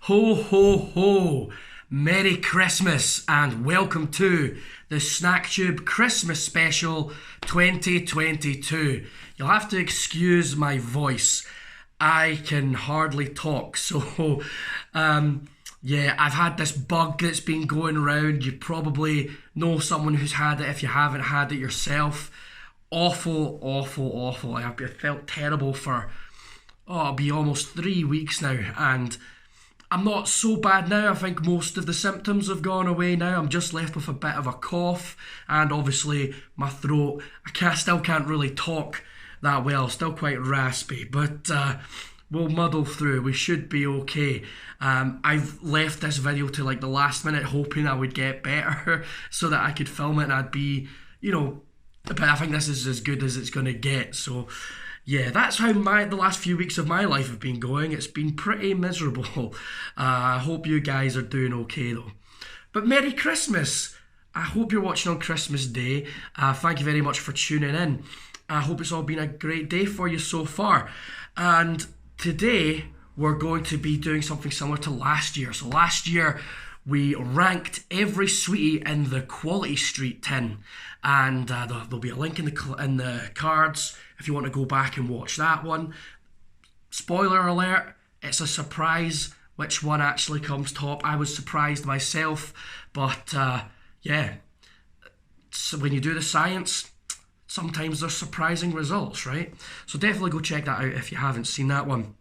Ho, ho, ho! Merry Christmas and welcome to the SnackTube Christmas Special 2022. You'll have to excuse my voice. I can hardly talk, so yeah, I've had this bug that's been going around. You probably know someone who's had it if you haven't had it yourself. Awful, awful, awful. I've felt terrible for, it'll be almost 3 weeks now, and I'm not so bad now. I think most of the symptoms have gone away now. I'm just left with a bit of a cough, and obviously my throat. Still can't really talk that well. Still quite raspy, but we'll muddle through. We should be okay. I've left this video to like the last minute, hoping I would get better so that I could film it and I'd be, but I think this is as good as it's going to get. So yeah, that's how the last few weeks of my life have been going. It's been pretty miserable. I hope you guys are doing okay though. But Merry Christmas. I hope you're watching on Christmas Day. Thank you very much for tuning in. I hope it's all been a great day for you so far. And today we're going to be doing something similar to last year. So last year we ranked every sweetie in the Quality Street tin, and there'll be a link in the cards if you want to go back and watch that one. Spoiler alert, it's a surprise which one actually comes top. I was surprised myself, but yeah, so when you do the science, sometimes there's surprising results, right? So definitely go check that out if you haven't seen that one.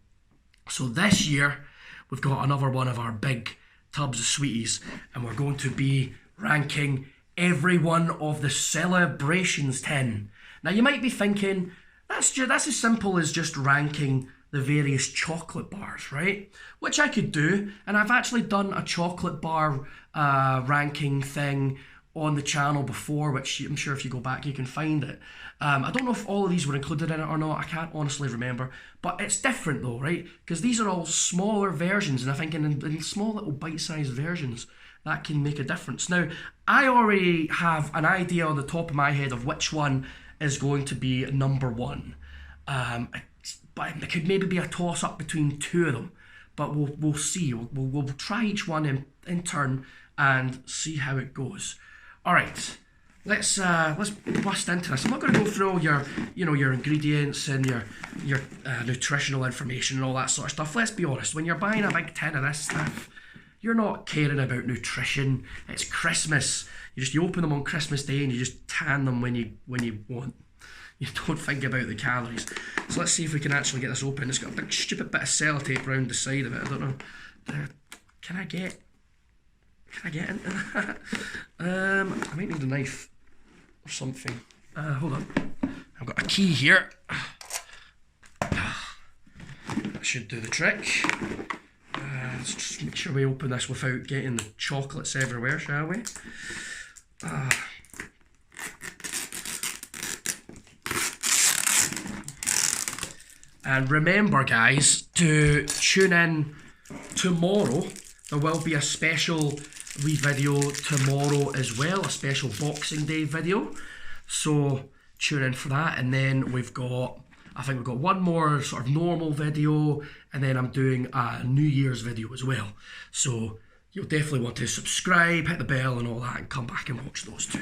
So this year we've got another one of our big tubs of sweeties, and we're going to be ranking every one of the celebrations tin. Now you might be thinking, that's as simple as just ranking the various chocolate bars, right? Which I could do, and I've actually done a chocolate bar ranking thing on the channel before, which I'm sure if you go back you can find it. I don't know if all of these were included in it or not, I can't honestly remember, but it's different though, right? Because these are all smaller versions, and I think in small little bite-sized versions that can make a difference. Now, I already have an idea on the top of my head of which one is going to be number one, but it could maybe be a toss-up between two of them, but we'll see. We'll try each one in turn and see how it goes. All right, let's bust into this. I'm not going to go through all your ingredients and your nutritional information and all that sort of stuff. Let's be honest, when you're buying a big tin of this stuff, you're not caring about nutrition. It's Christmas. You open them on Christmas Day and you just tan them when you want. You don't think about the calories. So let's see if we can actually get this open. It's got a big stupid bit of sellotape around the side of it. I don't know. Can I get into that? I might need a knife or something. Hold on. I've got a key here. That should do the trick. Let's just make sure we open this without getting the chocolates everywhere, shall we? And remember, guys, to tune in tomorrow. There will be a special wee video tomorrow as well, a special Boxing Day video. So tune in for that. And then I think we've got one more sort of normal video, and then I'm doing a New Year's video as well. So you'll definitely want to subscribe, hit the bell and all that, and come back and watch those two.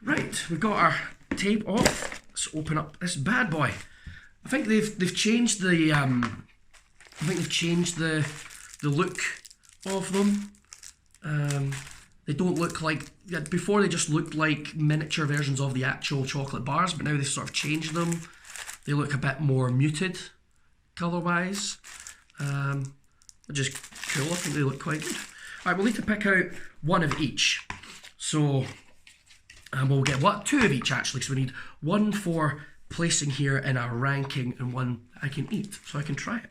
Right, we've got our tape off. Let's open up this bad boy. I think they've changed the the look of them. They don't look like, before they just looked like miniature versions of the actual chocolate bars, but now they've sort of changed them. They look a bit more muted colour wise, which is cool. I think they look quite good. Alright, we'll need to pick out one of each. So we'll get two of each actually, so we need one for placing here in our ranking and one I can eat, so I can try it.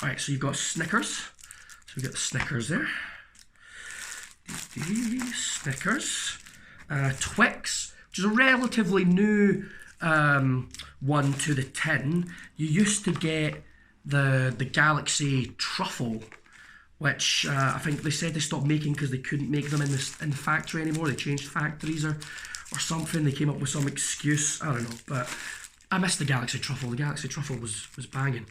Alright, so you've got Snickers. So we've got the Snickers there. Snickers. Twix, which is a relatively new one to the tin. You used to get the Galaxy Truffle, which I think they said they stopped making because they couldn't make them in the factory anymore. They changed factories or something. They came up with some excuse. I don't know, but I missed the Galaxy Truffle. The Galaxy Truffle was banging.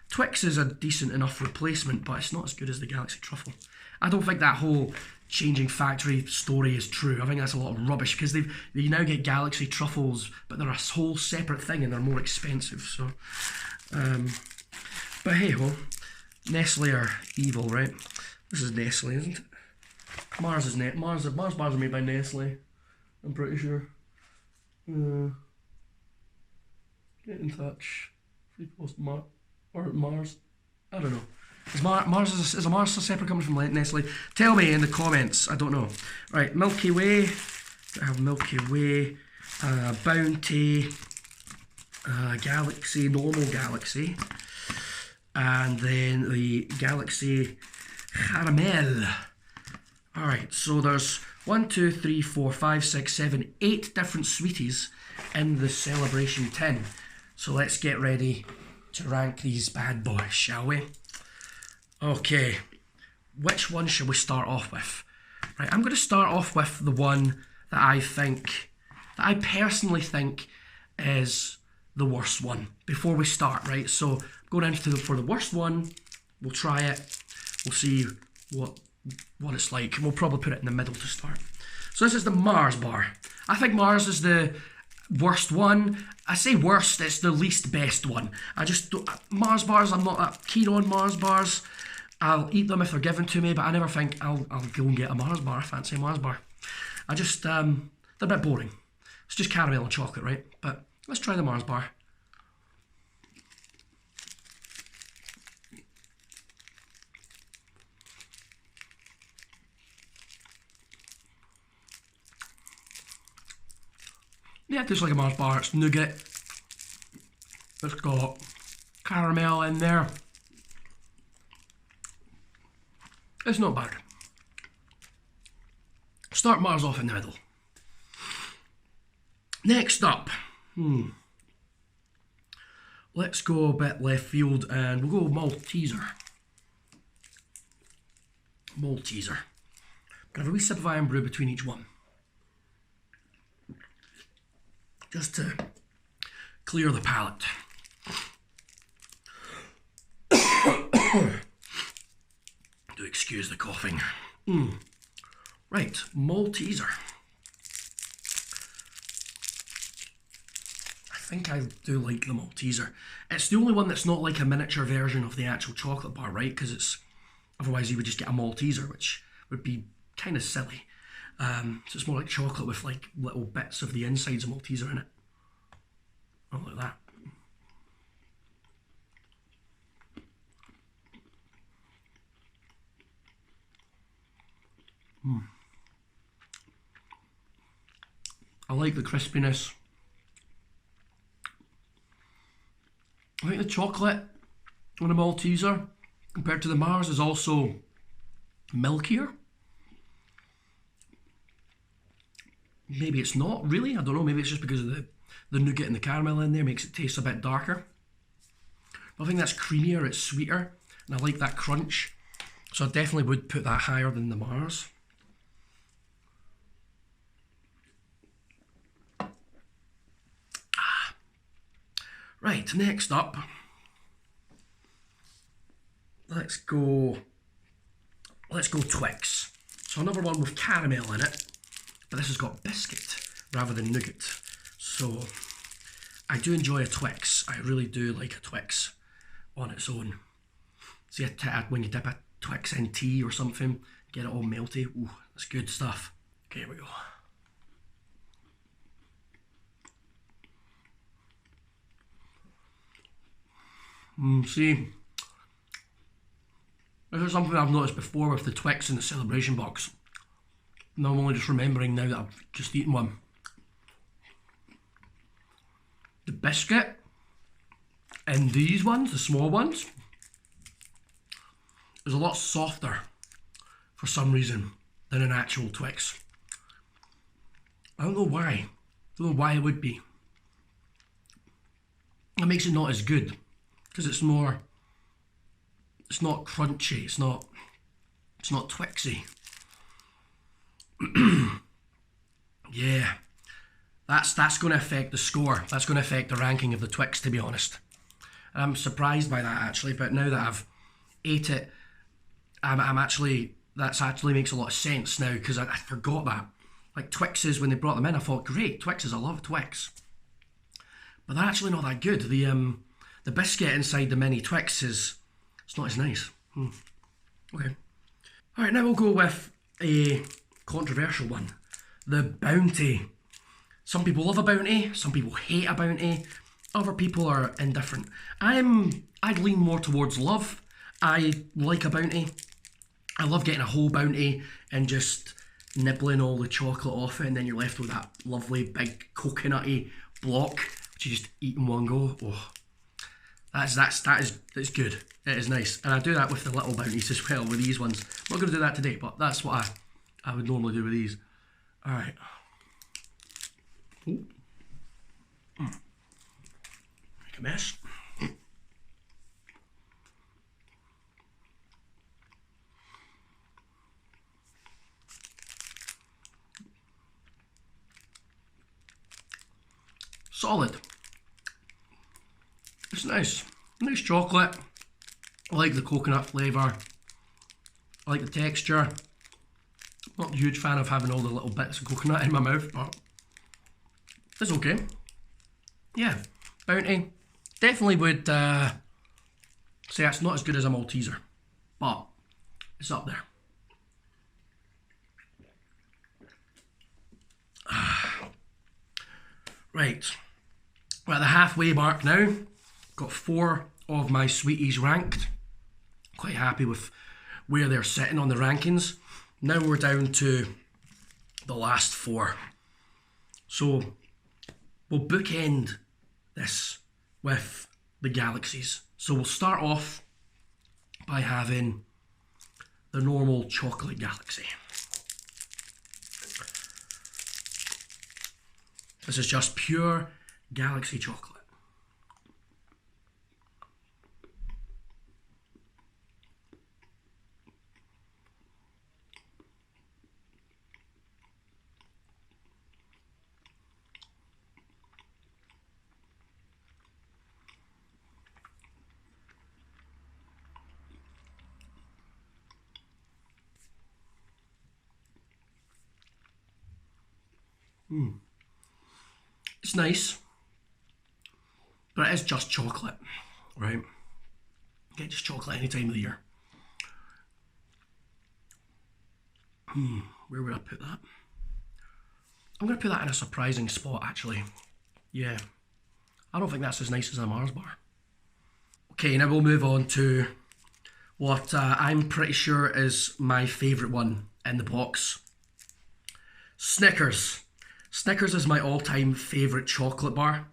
Twix is a decent enough replacement, but it's not as good as the Galaxy Truffle. I don't think that whole changing factory story is true. I think that's a lot of rubbish because they now get Galaxy Truffles, but they're a whole separate thing and they're more expensive. So, but hey ho, Nestle are evil, right? This is Nestle, isn't it? Mars is Mars bars are made by Nestle. I'm pretty sure. Get in touch. Free post or Mars. I don't know. Is Mars a Mars a separate company from Nestle? Tell me in the comments. I don't know. Right, Milky Way. I have Milky Way, Bounty, Galaxy, normal Galaxy, and then the Galaxy Caramel. All right, so there's 1, 2, 3, 4, 5, 6, 7, 8 different sweeties in the celebration tin. So let's get ready to rank these bad boys, shall we? Okay, which one should we start off with? Right, I'm going to start off with the one that I personally think is the worst one before we start, right? So go down for the worst one, we'll try it, we'll see what it's like, and we'll probably put it in the middle to start. So this is the Mars bar. I think Mars is the worst one. I say worst, it's the least best one. Mars bars, I'm not that keen on Mars bars. I'll eat them if they're given to me, but I never think I'll go and get a Mars bar. I fancy a Mars bar. They're a bit boring. It's just caramel and chocolate, right? But let's try the Mars bar. Yeah, it tastes like a Mars bar. It's nougat. It's got caramel in there. It's not bad. Start Mars off in the middle. Next up, let's go a bit left field and we'll go Malteser. Malteser. Gonna have a wee sip of iron brew between each one. Just to clear the palate. Do excuse the coughing. Right, Malteser. I think I do like the Malteser. It's the only one that's not like a miniature version of the actual chocolate bar, right? Because otherwise you would just get a Malteser, which would be kind of silly. So it's more like chocolate with like little bits of the insides of Malteser in it. Oh, look at that. I like the crispiness. I think the chocolate on the Malteser compared to the Mars is also milkier. Maybe it's not really, I don't know, maybe it's just because of the nougat and the caramel in there makes it taste a bit darker. But I think that's creamier, it's sweeter, and I like that crunch. So I definitely would put that higher than the Mars. Right, next up, let's go Twix. So another one with caramel in it, but this has got biscuit rather than nougat. So I do enjoy a Twix. I really do like a Twix on its own. See, when you dip a Twix in tea or something, get it all melty. Ooh, that's good stuff. Okay, here we go. See, this is something I've noticed before with the Twix in the celebration box. And I'm only just remembering now that I've just eaten one. The biscuit in these ones, the small ones, is a lot softer for some reason than an actual Twix. I don't know why. I don't know why it would be. It makes it not as good. Because it's not crunchy, it's not Twixy. Yeah, that's going to affect the score. That's going to affect the ranking of the Twix, to be honest. And I'm surprised by that actually, but now that I've ate it, I'm actually, that's actually makes a lot of sense now, because I forgot that. Like Twixes, when they brought them in, I thought, great, Twixes, I love Twix. But they're actually not that good. The biscuit inside the mini Twix it's not as nice. Okay. Alright, now we'll go with a controversial one. The Bounty. Some people love a Bounty, some people hate a Bounty, other people are indifferent. I'd lean more towards love. I like a Bounty. I love getting a whole Bounty and just nibbling all the chocolate off it, and then you're left with that lovely big coconutty block which you just eat in one go. Oh, that's good. It is nice, and I do that with the little Bounties as well with these ones. I'm not going to do that today, but that's what I would normally do with these. All right. Ooh. Make a mess. Solid. It's nice. Nice chocolate. I like the coconut flavour. I like the texture. Not a huge fan of having all the little bits of coconut in my mouth, but it's okay. Yeah, Bounty. Definitely would say it's not as good as a Malteser, but it's up there. Right, we're at the halfway mark now. Got 4 of my sweeties ranked. Quite happy with where they're sitting on the rankings. Now we're down to the last 4. So we'll bookend this with the galaxies. So we'll start off by having the normal chocolate galaxy. This is just pure galaxy chocolate. It's nice, but it is just chocolate, right? You get just chocolate any time of the year. Where would I put that? I'm going to put that in a surprising spot, actually. Yeah, I don't think that's as nice as a Mars bar. Okay, now we'll move on to what I'm pretty sure is my favourite one in the box. Snickers. Snickers is my all-time favourite chocolate bar,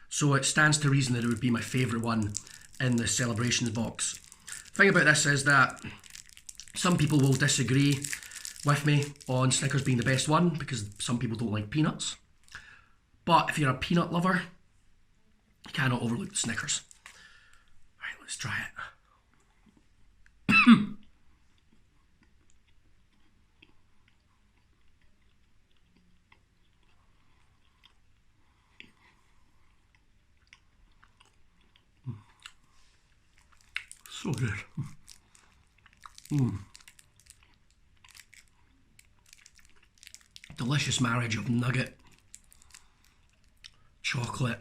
so it stands to reason that it would be my favourite one in the celebrations box. The thing about this is that some people will disagree with me on Snickers being the best one because some people don't like peanuts. But if you're a peanut lover, you cannot overlook the Snickers. Alright, let's try it. So good. Delicious marriage of nugget, chocolate,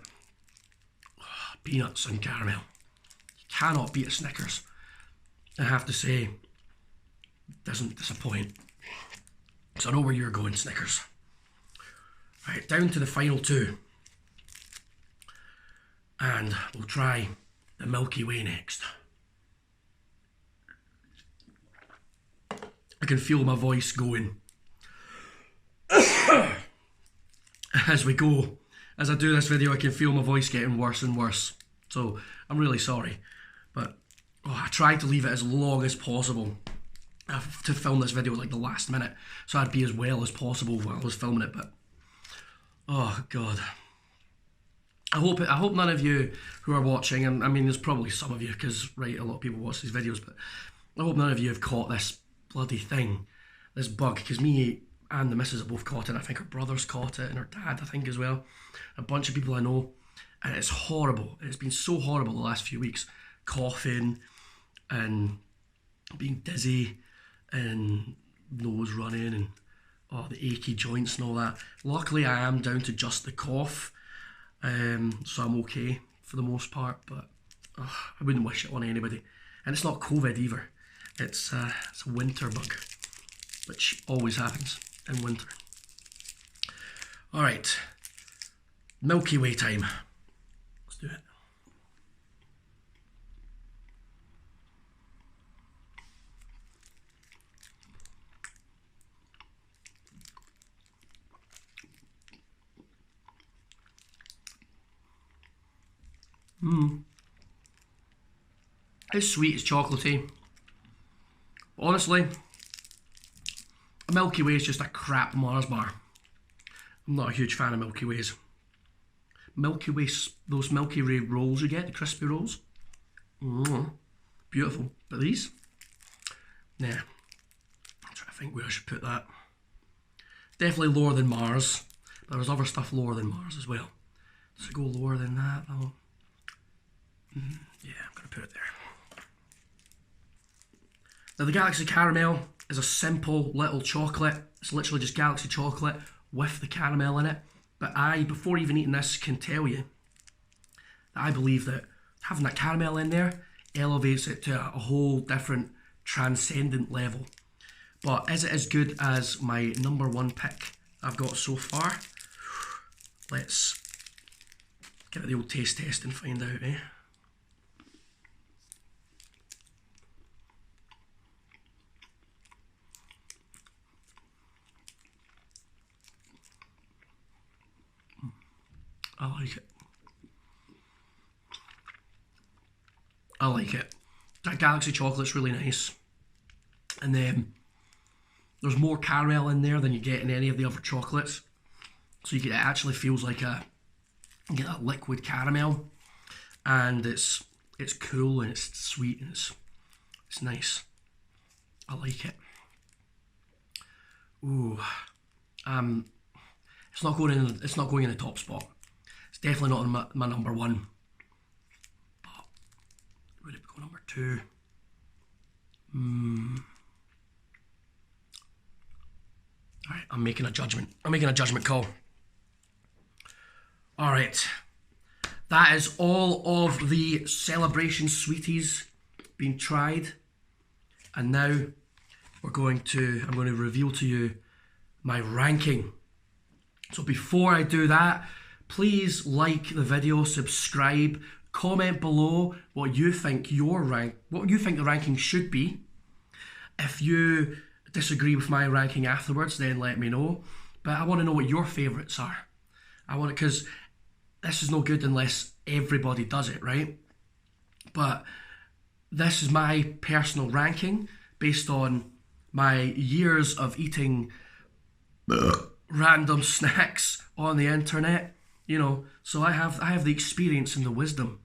peanuts and caramel. You cannot beat a Snickers. I have to say, it doesn't disappoint. So I know where you're going, Snickers. Right, down to the final 2. And we'll try the Milky Way next. I can feel my voice going as we go. As I do this video, I can feel my voice getting worse and worse. So I'm really sorry. But I tried to leave it as long as possible to film this video like the last minute, so I'd be as well as possible while I was filming it. But oh god, I hope none of you who are watching, and I mean there's probably some of you because right, a lot of people watch these videos, but I hope none of you have caught this bloody thing, this bug, because me and the missus have both caught it. I think her brother's caught it and her dad, I think, as well. A bunch of people I know. and it's horrible. It's been so horrible the last few weeks. Coughing and being dizzy and nose running and the achy joints and all that. Luckily I am down to just the cough, so I'm okay for the most part, but I wouldn't wish it on anybody. And it's not COVID either. It's a winter bug, which always happens in winter. Alright, Milky Way time. Let's do it. It's sweet, it's chocolatey. Honestly, a Milky Way is just a crap Mars bar. I'm not a huge fan of Milky Ways. Milky Way, those Milky Way rolls you get, the crispy rolls. Beautiful. But these? Nah. I'm trying to think where I should put that. Definitely lower than Mars. But there's other stuff lower than Mars as well. So go lower than that though. Yeah, I'm going to put it there. Now the Galaxy Caramel is a simple little chocolate. It's literally just Galaxy chocolate with the caramel in it. But I, before even eating this, can tell you that I believe that having that caramel in there elevates it to a whole different transcendent level. But is it as good as my number one pick I've got so far? Let's give it the old taste test and find out, eh? I like it. I like it. That Galaxy chocolate's really nice. And then there's more caramel in there than you get in any of the other chocolates. So you get, it actually feels like you get that liquid caramel. And it's cool and it's sweet and it's nice. I like it. Ooh. It's not going in the top spot. It's definitely not in my number one. But would it go number two? Alright, I'm making a judgment. I'm making a judgment call. Alright. That is all of the celebration sweeties being tried. And now I'm going to reveal to you my ranking. So before I do that, please like the video, subscribe, comment below what you think the ranking should be. If you disagree with my ranking afterwards, then let me know. But I want to know what your favourites are. Because this is no good unless everybody does it, right? But this is my personal ranking based on my years of eating random snacks on the internet, you know. So I have the experience and the wisdom,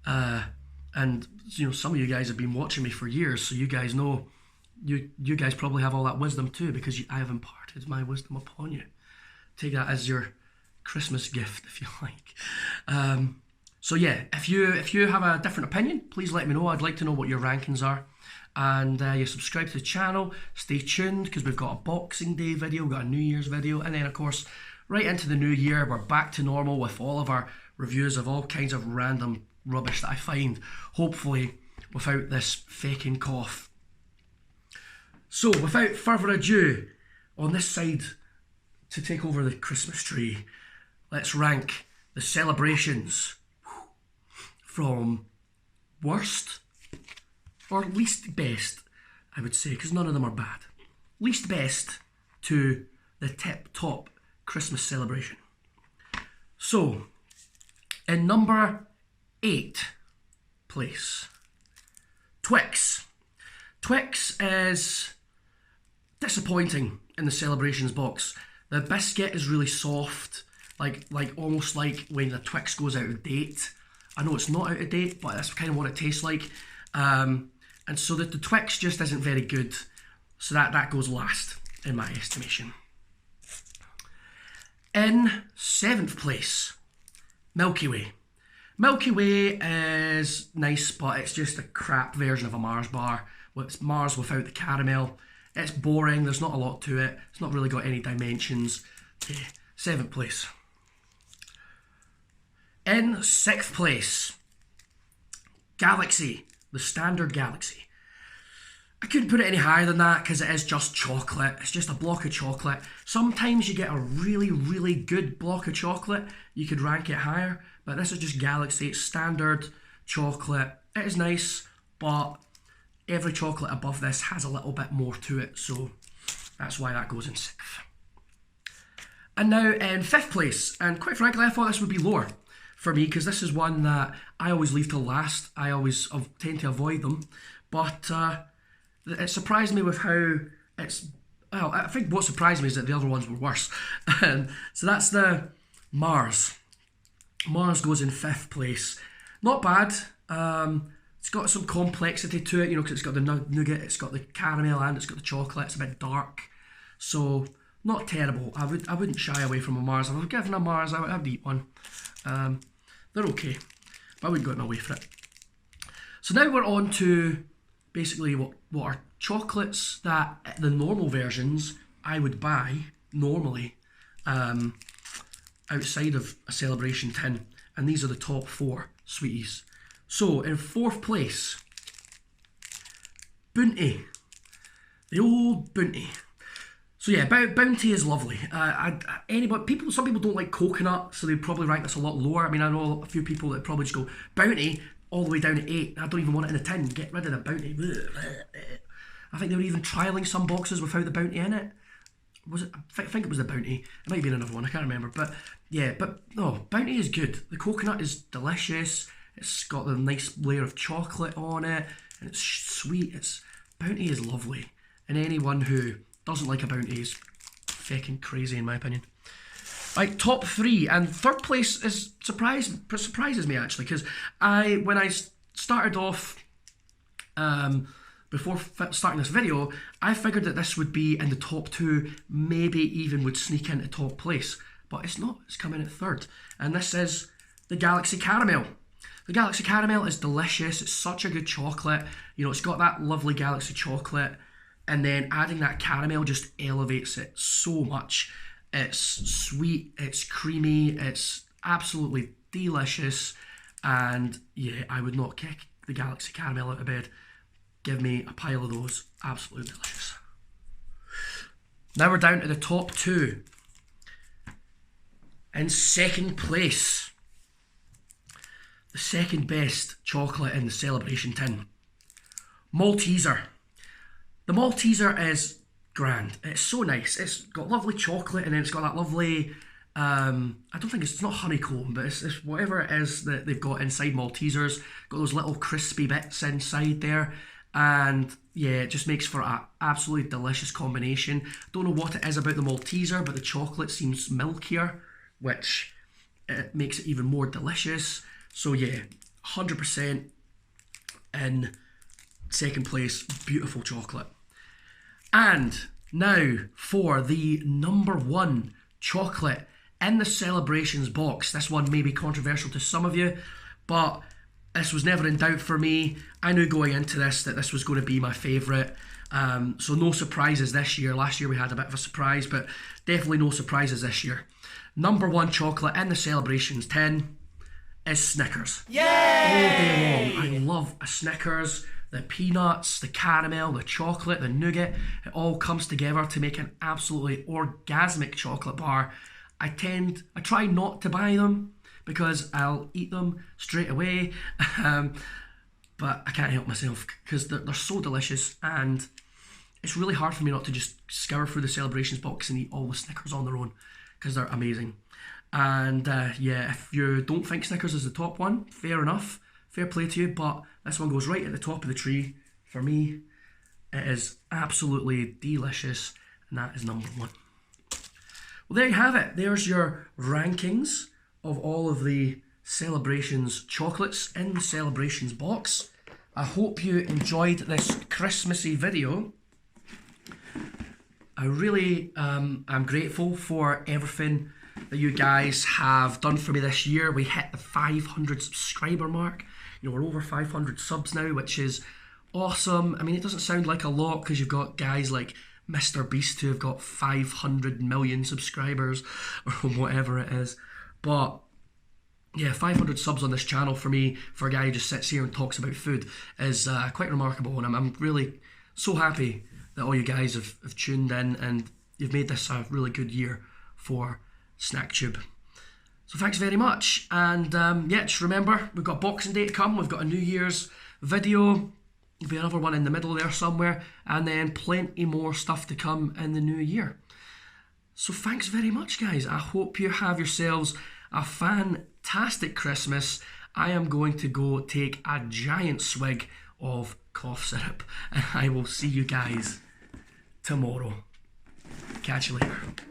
and you know, some of you guys have been watching me for years, so you guys know, you guys probably have all that wisdom too, because I have imparted my wisdom upon you. Take that as your Christmas gift, if you like. So yeah, if you have a different opinion, please let me know. I'd like to know what your rankings are. And you subscribe to the channel, stay tuned, because we've got a Boxing Day video, we've got a New Year's video, and then of course, right into the new year, we're back to normal with all of our reviews of all kinds of random rubbish that I find, hopefully without this faking cough. So without further ado, on this side to take over the Christmas tree, let's rank the celebrations from worst or least best, I would say, because none of them are bad. Least best to the top Christmas celebration. So, in number 8 place, Twix. Twix is disappointing in the celebrations box. The biscuit is really soft, like almost like when the Twix goes out of date. I know it's not out of date, but that's kind of what it tastes like. And so the Twix just isn't very good. So that goes last, in my estimation. In 7th place, Milky Way. Milky Way is nice, but it's just a crap version of a Mars bar. It's Mars without the caramel. It's boring, there's not a lot to it. It's not really got any dimensions. Okay, 7th place. In 6th place, Galaxy, the standard Galaxy. I couldn't put it any higher than that because it is just chocolate. It's just a block of chocolate. Sometimes you get a really, really good block of chocolate. You could rank it higher, but this is just Galaxy. It's standard chocolate. It is nice, but every chocolate above this has a little bit more to it, so that's why that goes in 6th. And now in 5th place, and quite frankly, I thought this would be lower for me because this is one that I always leave till last. I always tend to avoid them, but it surprised me with how it's... Well, I think what surprised me is that the other ones were worse. So that's the Mars. Mars goes in 5th place. Not bad. It's got some complexity to it, you know, because it's got the nougat, it's got the caramel, and it's got the chocolate. It's a bit dark. So, not terrible. I wouldn't shy away from a Mars. If I was given a Mars, I would eat one. They're okay, but I wouldn't go away for it. So now we're on to basically what are chocolates that the normal versions I would buy normally outside of a celebration tin, and these are the top 4 sweeties. So in 4th place, Bounty, the old Bounty. So yeah, Bounty is lovely. Some people don't like coconut, so they probably rank this a lot lower. I mean, I know a few people that probably just go Bounty all the way down to 8. I don't even want it in a tin. Get rid of the Bounty. I think they were even trialling some boxes without the Bounty in it. Was it? I think it was the Bounty. It might have been another one. I can't remember. But yeah, no, Bounty is good. The coconut is delicious. It's got the nice layer of chocolate on it, and it's sweet. Bounty is lovely, and anyone who doesn't like a Bounty is fucking crazy in my opinion. Right, top 3, and 3rd place is surprises me actually, because when I started off before starting this video, I figured that this would be in the top 2, maybe even would sneak into top place, but it's not. It's come in at 3rd, and this is the Galaxy Caramel. The Galaxy Caramel is delicious. It's such a good chocolate. You know, it's got that lovely Galaxy chocolate, and then adding that caramel just elevates it so much. It's sweet, it's creamy, it's absolutely delicious, and yeah, I would not kick the Galaxy Caramel out of bed. Give me a pile of those. Absolutely delicious. Now we're down to the top 2. In 2nd place, the second best chocolate in the celebration tin, Malteser. The Malteser is grand. It's so nice. It's got lovely chocolate, and then it's got that lovely, I don't think it's not honeycomb, but it's whatever it is that they've got inside Maltesers. Got those little crispy bits inside there, and yeah, it just makes for an absolutely delicious combination. Don't know what it is about the Malteser, but the chocolate seems milkier, which makes it even more delicious. So yeah, 100% in 2nd place. Beautiful chocolate. And now for the number 1 chocolate in the celebrations box. This one may be controversial to some of you, but this was never in doubt for me. I knew going into this that this was going to be my favourite. So no surprises this year. Last year we had a bit of a surprise, but definitely no surprises this year. Number 1 chocolate in the celebrations tin is Snickers. Yay! All day long. I love a Snickers. The peanuts, the caramel, the chocolate, the nougat, it all comes together to make an absolutely orgasmic chocolate bar. I try not to buy them because I'll eat them straight away, but I can't help myself because they're so delicious, and it's really hard for me not to just scour through the celebrations box and eat all the Snickers on their own because they're amazing. And yeah, if you don't think Snickers is the top one, fair enough. Fair play to you, but this one goes right at the top of the tree. For me, it is absolutely delicious, and that is number 1. Well, there you have it. There's your rankings of all of the celebrations chocolates in the celebrations box. I hope you enjoyed this Christmassy video. I really am grateful for everything that you guys have done for me this year. We hit the 500 subscriber mark. You know, we're over 500 subs now, which is awesome. I mean, it doesn't sound like a lot because you've got guys like Mr. Beast who have got 500 million subscribers or whatever it is. But yeah, 500 subs on this channel for me, for a guy who just sits here and talks about food, is quite remarkable. And I'm really so happy that all you guys have tuned in and you've made this a really good year for SnackTube. So thanks very much. And yeah, just remember, we've got Boxing Day to come. We've got a New Year's video. There'll be another one in the middle there somewhere. And then plenty more stuff to come in the new year. So thanks very much, guys. I hope you have yourselves a fantastic Christmas. I am going to go take a giant swig of cough syrup. And I will see you guys tomorrow. Catch you later.